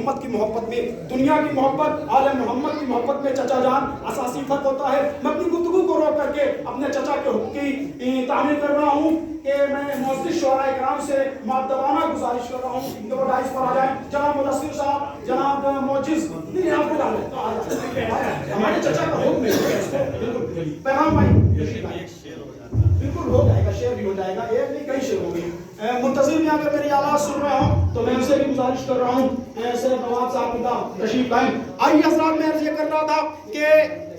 मोहम्मद की मोहब्बत में, दुनिया की मोहब्बत, आले मोहम्मद की मोहब्बत में चचा जान असासी फर्क होता है। मैं अपनी गुफ्तगू को रोक करके अपने चचा के हुक्म की तामील कर रहा हूँ कि मैं मुअज़्ज़िज़ शुअराए किराम से मुअद्दबाना गुजारिश कर रहा हूँ कि वो डाइस पर आ जाए। जनाब मुदस्सिर साहब, जनाब मोजिज़, नहीं आपको डालें, हमारे चचा का हुक्म है। बिल्कुल पैगाम भाई, बिल्कुल हो जाएगा, शेयर भी हो जाएगा, एक नहीं कई शेयर हो गई। मुंतज़िर भी अगर मेरी आवाज़ सुन रहे हो तो मैं उनसे भी गुजारिश कर रहा हूँ सैयद नवाब साहब का तशरीफ लाएं। आइए हज़रात, मैं अर्ज़ ये कर रहा था कि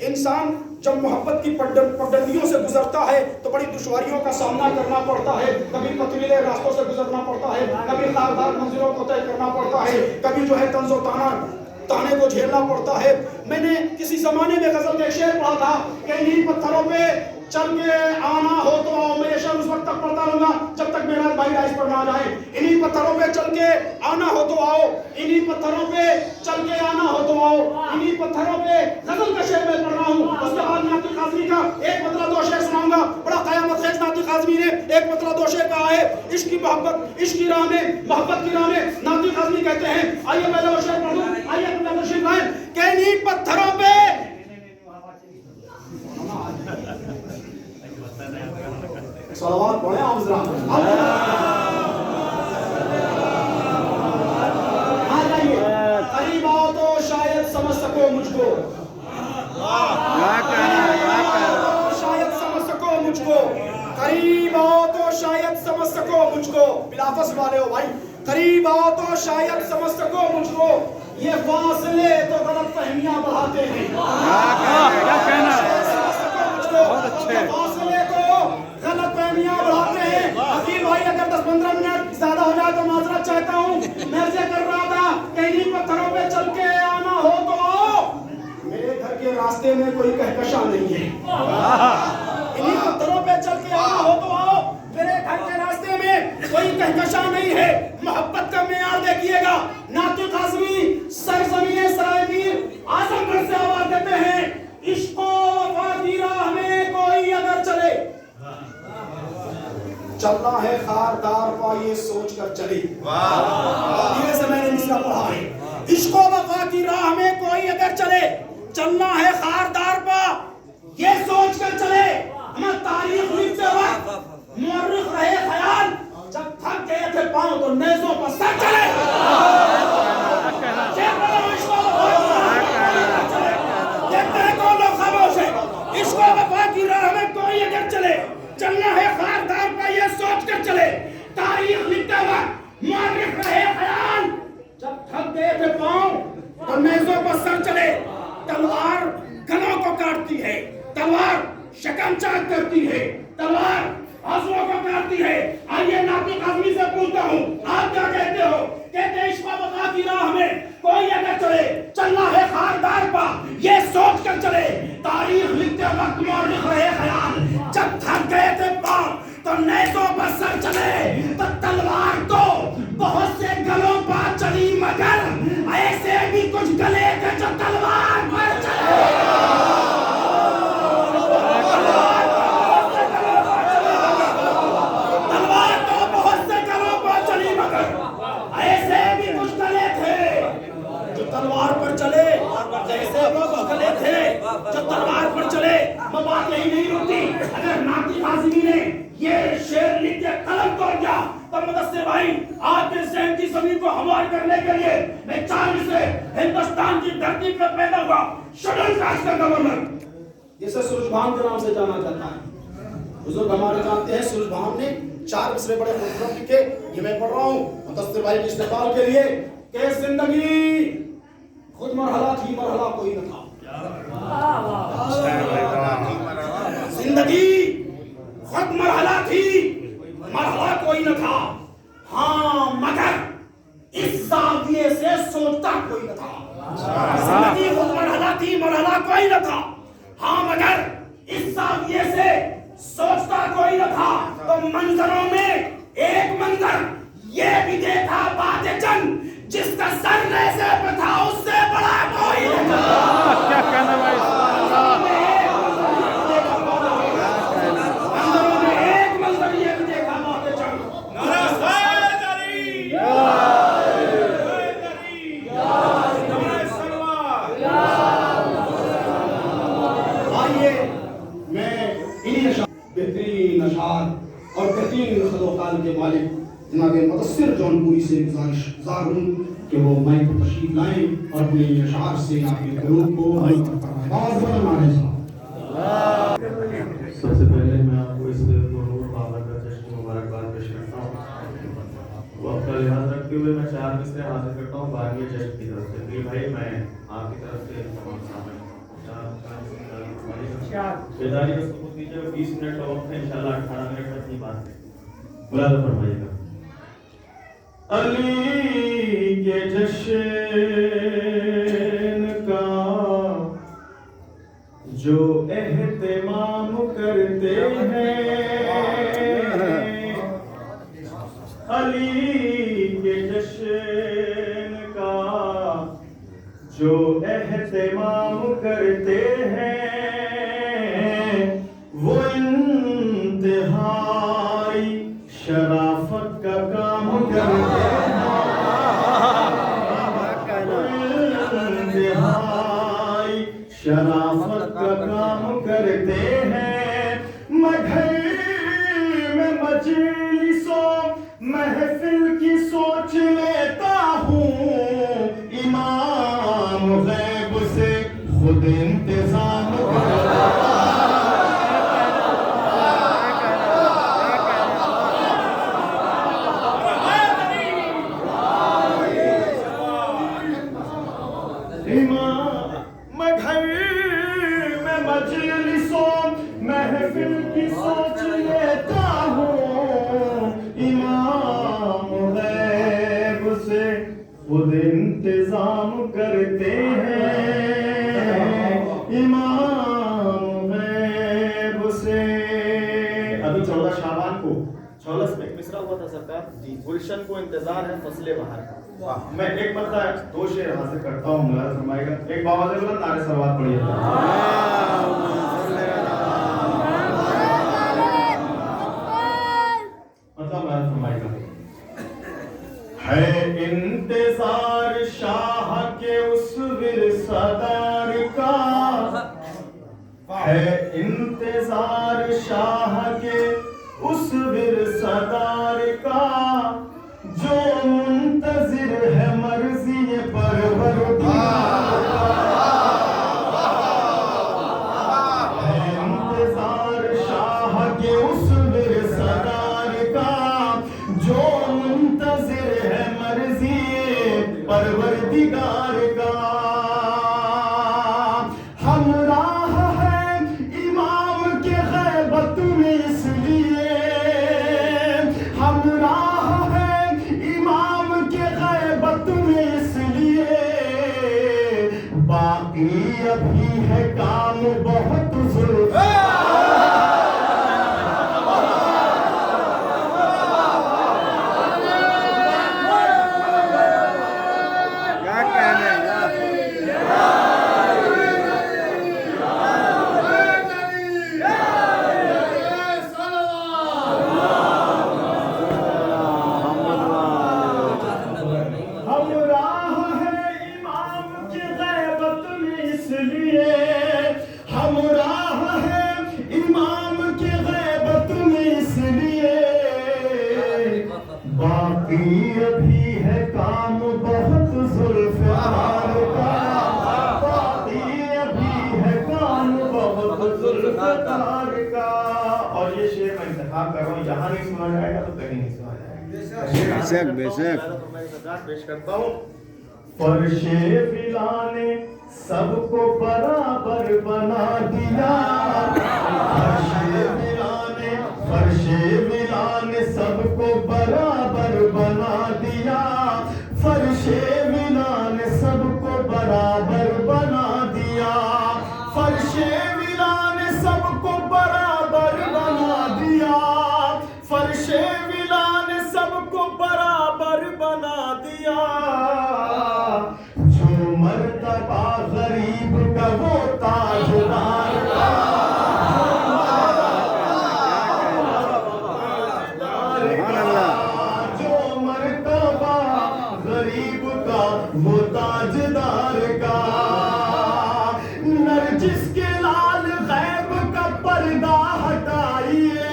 इंसान जब मोहब्बत की पगडंडियों से गुजरता है तो बड़ी दुश्वारियों का सामना करना पड़ता है। कभी पथरीले रास्तों से गुजरना पड़ता है, कभी खारदार मंजिलों को तय करना पड़ता है, कभी जो है तंज़ो ताने को झेलना पड़ता है। मैंने किसी ज़माने में गज़ल का शेर पढ़ा था कि इन्हीं पत्थरों पे चल के आना हो तो आओ, मैं ये शेर उस वक्त तक पढ़ता रहूंगा जब तक मेरा भाई डाइस पर ना जाए। इन्हीं पत्थरों पे चल के आना हो तो आओ, इन्हीं पत्थरों पे चल के आना हो तो आओ, इन्हीं पत्थरों पे गजल का शेर मैं पढ़ रहा हूँ। उसके बाद नाती काज़मी का एक मतला दो शेर सुनाऊंगा। बड़ा क़यामत ख़ेज़ नाती काज़मी ने एक मतला दो शेर कहा है। इश्क की मोहब्बत, इश्क की राह में, मोहब्बत की राह में नाती काज़मी कहते हैं। आइए पहले वो शेर पढ़ दूं, आइए अपना तशरीफ लाएं कि इन्हीं पत्थरों पे सलावत पढ़े आप जरा। आ जाइए, करीब आओ तो शायद समझ सको मुझको, शायद समझ सको मुझको, करीब आओ तो शायद समझ सको मुझको। बिलाफस वाले हो भाई, करीब आओ तो शायद समझ सको मुझको। ये फासले तो गलत फहमियां बढ़ाते हैं। फासले तो गलत फहमियां बढ़ाते हैं। अकील भाई अगर 10-15 मिनट ज्यादा हो जाए तो माजरत चाहता हूँ। मैं ये कर रहा था कि इन्हीं पत्थरों पे चल के आना हो तो आओ, मेरे घर के रास्ते में कोई कहकशा नहीं है। इन्हीं पत्थरों पे चल के आना हो तो आओ, मेरे घर के रास्ते में कोई कहकशा नहीं है। मोहब्बत का मेयार देखिएगा। नाती काज़मी सरज़मीए सरायमीर आजमगढ़ से आवाज देते हैं, इश्क़ो वफ़ा की राह में कोई अगर चले, चलना है खारदार पा ये सोच कर चले। धीरे से मैंने मिसरा पढ़ा है। इश्क़ो वफ़ा की राह में कोई अगर चले, चलना है खारदार पा ये सोच कर चले। हमें तारीख लिखते वक्त मुअर्रिख रहे ख्याल, जब थक गए थे पांव तो नेज़ों पर सर चले। देखते हैं कौन लोग खामोश है। इश्क़ो वफ़ा की राह में कोई अगर चले, चलना है खारदार पर ये सोच कर चले। तारीख लिखते वक्त मुअर्रिख रहे ख्याल, जब थक गए थे पांव तो नेज़ों पर सर चले। तलवार गलों को काटती है, तलवार शिकंजा करती है, तलवार आंसुओं को काटती है। आइए नाती काज़मी से पूछता हूँ, आप क्या कहते हो? कहते इश्क़ो वफ़ा की राह में कोई अगर चले, चलना है खारदार पर ये सोच कर चले। तारीख लिखते वक्त मुअर्रिख रहे ख्याल, जब थक गए थे पांव तो नेज़ों पर सर चले। तो तलवार तो बहुत से गलों पर चली, मगर ऐसे भी कुछ गले थे जो तलवार पर चले। तलवार तो बहुत से गलों पर चली, मगर ऐसे भी कुछ गले थे जो तलवार पर चले। ऐसे लोग गले थे जो तलवार पर चले। मैं बात यही नहीं रुकती। अगर नाती काज़मी ने ये शेर लिख के कलम तोड़ दिया तो मुदस्सिर भाई आपके ज़हन की ज़मीन को हमवार करने के लिए मैं चांद से हिंदुस्तान की धरती पर पैदा हुआ शेड्यूल कास्ट का गवर्नर, जिसे सूरजभान के नाम से जाना जाता है। बुजुर्ग हमारे जानते हैं सूरजभान ने 4 मिसरे बड़े खूबसूरत लिखे। ये मैं पढ़ रहा हूँ मुदस्सिर भाई के इस्तेमाल के लिए कि जिंदगी खुद मरहला थी, मरहला कोई न था। जिंदगी खुद मरहला थी, मरहला कोई न था। हाँ मगर इस ज़ाविये से सोचता कोई न था। जिंदगी खुद मरहला थी, मरहला कोई न था। हाँ मगर इस ज़ाविये से सोचता कोई न था। तो मंजरों में एक मंजर ये भी देखा बाते चंद, जिसका सर ऐसे पे था उससे बड़ा कोई न था। क्या कहना भाई? मंजरों में एक मंजर ये भी देखा बाते चंद, मालिक जनाब मुदस्सिर जौनपुरी से गुजारिशगुजार हूँ कि वो माइक पर तशरीफ लाएं और अपने अशार से आपके कलूब को आवाज़ बनाने साहब। सबसे पहले मैं आपको इस गुरूर बाबा का जश्न मुबारकबाद पेश करता हूँ। वक्त का लिहाज रखते हुए मैं 4 मिसरे हाजिर करता हूँ 12वीं जश्न की तरफ से। प्रिय भाई, मैं आपकी तरफ से तमाम शामिल बेदारी का सबूत दीजिए। 20 मिनट का वक्त है, इंशाल्लाह 18 मिनट में अपनी बात है मुलाज़ा फरमाइएगा। अली के जश्न का जो एहतमाम करते हैं, अली के जश्न का जो एहतमाम करते हैं, वो इंतहाई शराफत का काम करते हैं, इंतहाई शराफत का काम करते हैं। मगर में मजलिसों महफिल की सोच लेता हूँ, इमाम गैब से खुद इंतजाम करता महफिल की सोच लेता हूँ, इमाम गैब से खुद इंतजाम करते हैं, इमाम गैब से। अभी 14 शाबान को 14 में मिसरा हुआ था सरकार जी। गुलशन को इंतजार है फसले बहार का। मैं एक मरता 2 शेर हासिल करता हूँ, मुलाज़ा फरमाइएगा। एक बाबा से बोला नारे सलवात पढ़िए। है इंतजार शाह के उस विरसादार का, है इंतजार शाह के उस विरसादार का, जो मुंतजिर है मर्ज़ी परवरदिगार का। है इंतजार शाह के उस विरसादार का, जो मुंतजिर है मर्ज़ी परवरदिगार का। हमराह है इमाम के गैबत में इसलिए, हमराह है इमाम के गैबत में इसलिए, बाकी अभी है काम बहुत ज़ुल्फ़। अभी है काम बहुत ज़ुल्फ़कार का, बाकी अभी है काम बहुत ज़ुल्फ़कार का। और ये शेर मैं इंतखाब कर रहा हूँ, यहाँ नहीं सुना जाएगा तो कहीं नहीं सुना जाएगा। बेशक बेशक तो मैं सजाद पेश करता हूँ। फर्शे विला ने सबको बराबर बना दिया, फर्शे विला ने सबको बराबर बना दिया, फर्शे विला ने सबको बराबर बना दिया, फर्शे विला ने सबको बराबर बना दिया, फर्शे विला ने सबको बराबर बना दिया। जो मर्तबा गरीब का वो ताजदार का, जो मर्तबा गरीब का वो ताजदार का। नरजिस के लाल गैब का पर्दा हटाइए,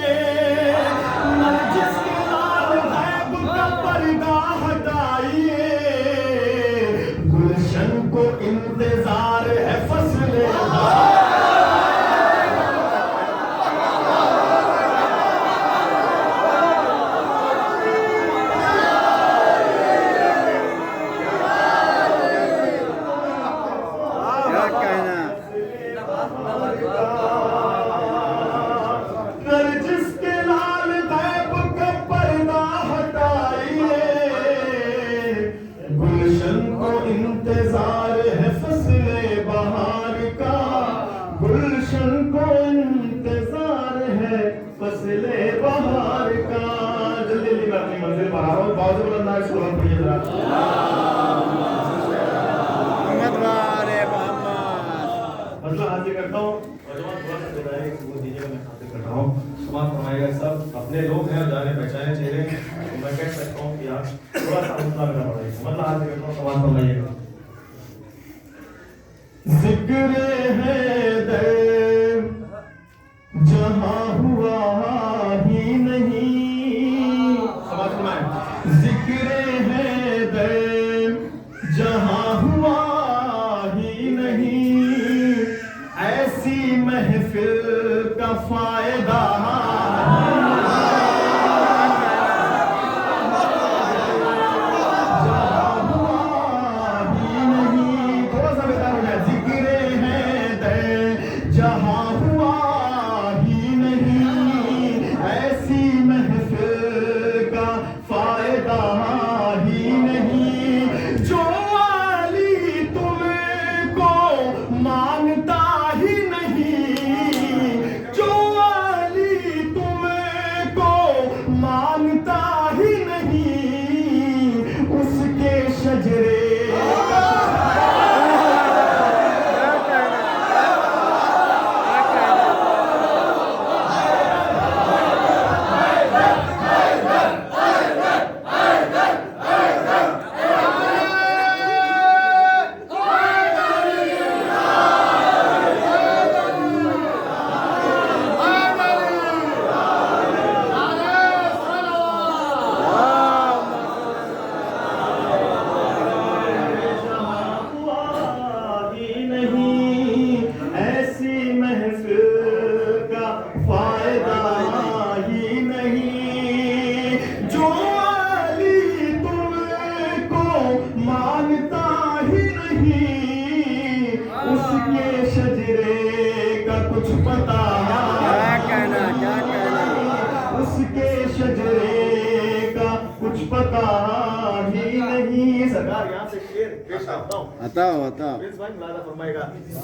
नरजिस के लाल को इंतजार है फसले बहार का, गुलशन को इंतजार है फसले बहार का। जल्दी जल्दी मैं अपनी मंजिल पर आ रहा हूँ। बहुत बुलंद आवाज़ से दुआ पढ़िए जरा। मतलब हाजिर करता हूँ और जवान थोड़ा सा देता है कि वो दीजिएगा, मैं हाजिर कर रहा हूँ। समाज फरमाएगा, सब अपने लोग हैं, जाने पहचाने चेहरे, तो मैं कह सकता हूँ कि आप थोड़ा सा हौसला करना पड़ेगा। मतलब हाजिर करता हूँ, समाज फरमाइएगा। जिक्र हैदर जहाँ हुआ ही नहीं, समाज फरमाए। जिक्र हैदर जहाँ हुआ ही नहीं, ऐसी महफिल का फायदा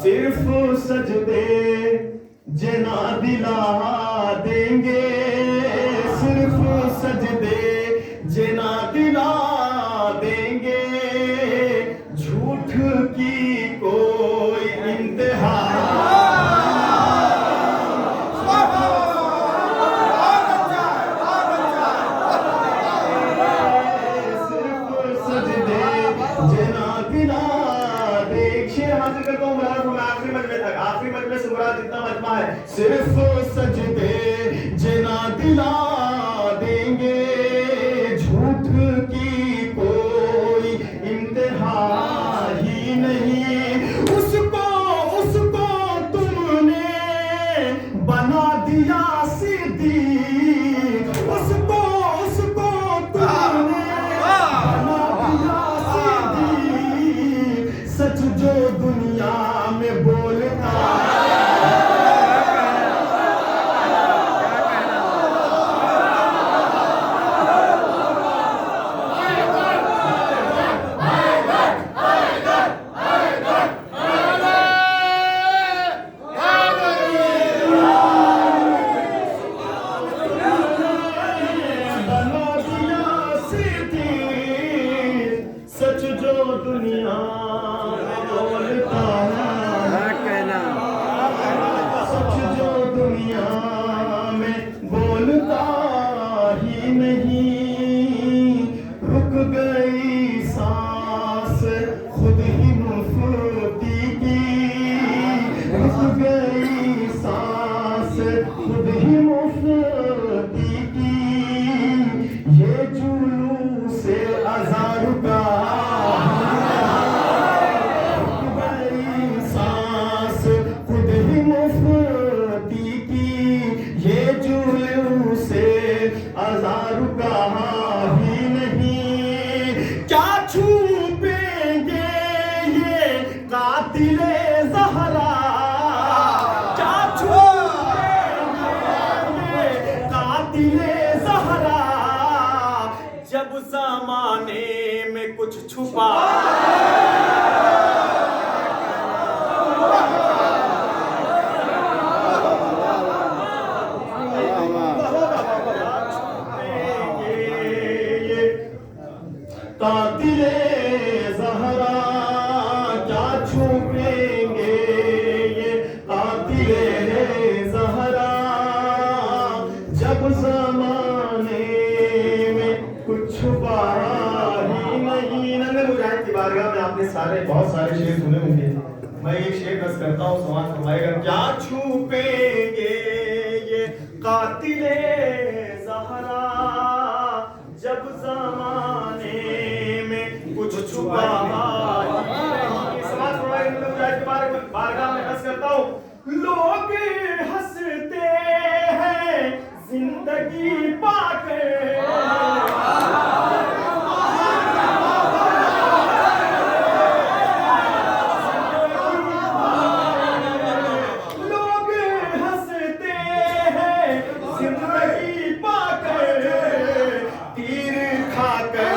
सिर्फ सजदे जना दिला देंगे, सिर्फ सजदे जना दिला देंगे, झूठ की कोई इंतहा सिर्फ सजदे जना दिला देंगे, झूठ की कोई इंतहा ही नहीं। उसको तुमने बना दिया सिद्दीक, उसको तुमने बना दिया सिद्दीक, सच जो दुनिया में बोलता जब ज़माने में कुछ छुपा छुपेंगे ये कातिले ज़हरा जब ज़माने में कुछ छुपा ही नहीं। नंगे मुजाहिद की बारगाह में आपने बहुत सारे शेर सुने होंगे, मैं एक शेर बस करता हूँ, समाज फरमाएगा। क्या छुपेंगे ये कातिले ज़हरा जब ज़माने में कुछ छुपा ही नहीं। समाज फरमाएगा नंगे मुजाहिद की बारगाह में बस करता हूँ। लोग हंसते हैं जिंदगी पाकर, लोग हंसते हैं जिंदगी पाकर, तीर खाकर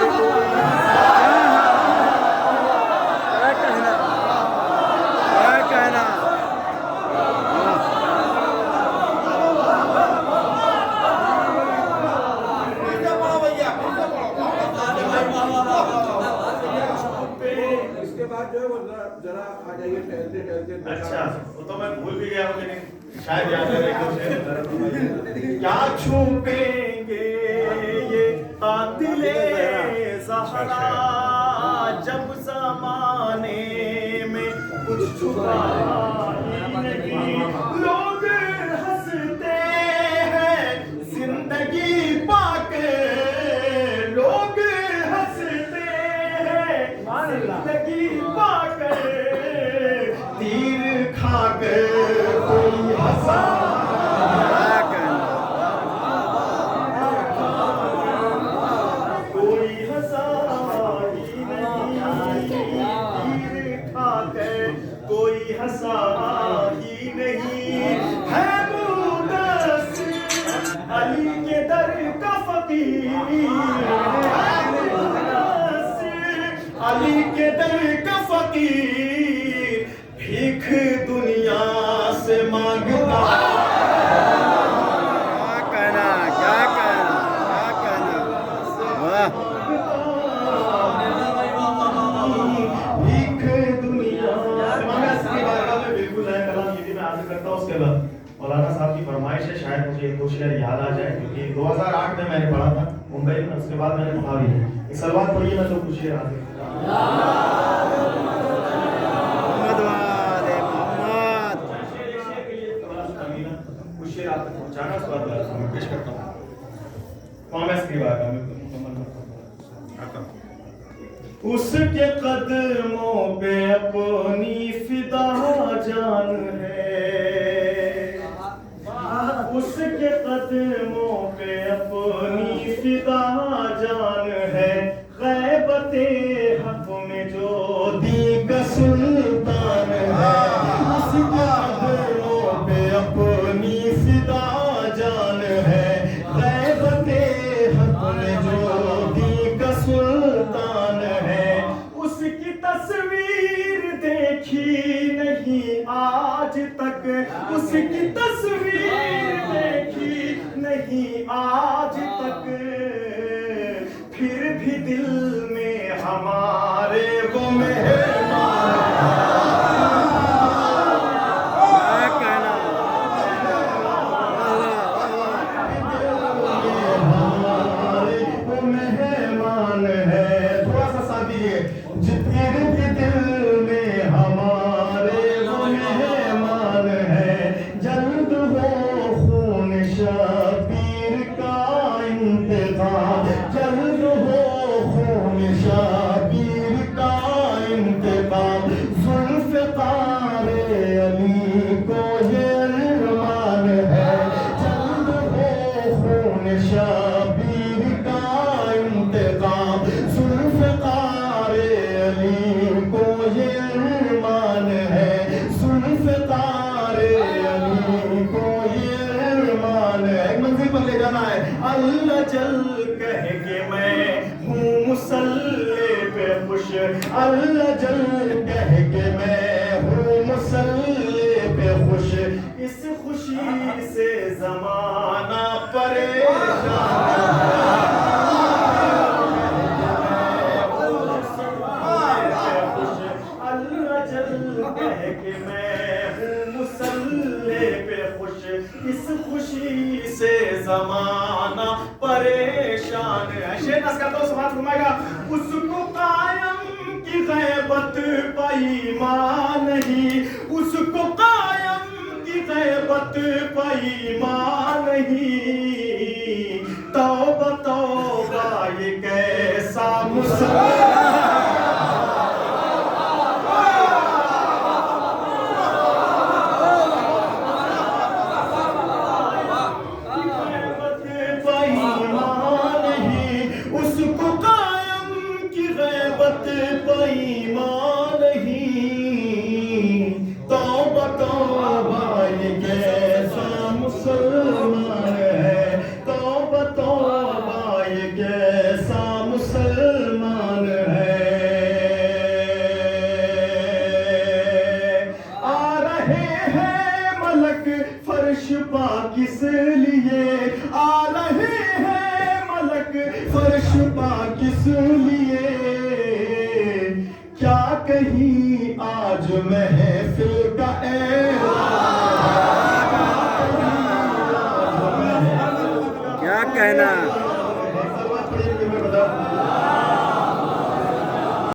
अच्छा, वो तो मैं भूल भी गया हूँ, लेकिन शायद याद है। क्या छुपेंगे ये कातिले ज़हरा जब ज़माने में कुछ छुपा ही नहीं। लोग हंसते हैं जिंदगी पाके, लोग हंसते हैं जिंदगी पाके, तीर खाकर कोई हंसा कोई हंसा ही नहीं, तीर खाकर कोई हंसा ही नहीं। है मुदस्सिर अली के दर का फकीर, अली के दर का फकीर, भीख दुनिया से मांगता। क्या कहना वाह। भीख दुनिया से मांगा। इसकी बारगाह में बिल्कुल नया कलाम ये भी मैं आगे करता हूँ। उसके बाद मौलाना साहब की फरमाइश है, शायद मुझे एक दो शेर याद आ जाए, क्योंकि 2008 में मैंने पढ़ा था मुंबई में, उसके बाद मैंने पढ़ा भी है। एक सलवात पढ़िए, मैं तो कुछ शेर आगे कुछ शेर आप तक पहुंचाना, उसके बाद मैं पेश करता हूँ। उसके कदमों पे अपनी फिदा जान है, उसके कदमों पे अपनी फिदा जान है। गैबते हक में जो दीग सुल्तान है, उसके कदमों पे अपनी फिदा जान है। गैबते हक में जो दीग सुल्तान है, उसकी तस्वीर देखी नहीं आज तक, उसकी तस्वीर देखी नहीं आज तक, फिर भी दिल में हमारे वो मेहमान है। थोड़ा सा साथ दीजिए। जितने भी दिल में हमारे वो मेहमान है, जल्द हो खून शबीर का इंतकाम, जल्द हो खून शबीर का इंतकाम। ज़ुल्फ़िकार अली को ये अरमान है, जल्द हो खून शबीर का इंतकाम। ज़ुल्फ़िकार अली को ये अरमान है, ज़ुल्फ़िकार अली को ये अरमान है। एक मंजिल पर ले जाना है। अल्लाह जल कह के मैं हूँ मुसल्ले पे खुश, अल्लाह जल कह के मैं हूँ मुसल्ले पे खुश। इस खुशी से ज़माना परेशान, अल्लाह गजल कह के मैं हूँ मुसल्ले पे खुश, इस खुशी से जमाना परेशान है। शेर नस करता हूँ, समाज फरमाएगा उसको कायम की गैबत पैमान नहीं, उसको कायम की गैबत पैमान नहीं। तौबा तौबा ये कैसा उसको कायम की गैबत पैमान नहीं। तौबा तौबा ये कैसा मुसलमान है, तौबा तौबा ये कैसा मुसलमान है। आ रहे हैं मलक फर्श पा किस लिए, आ रहे हैं मलक फर्श पा किस लिए। क्या कहीं आज महफिल का क्या कहना।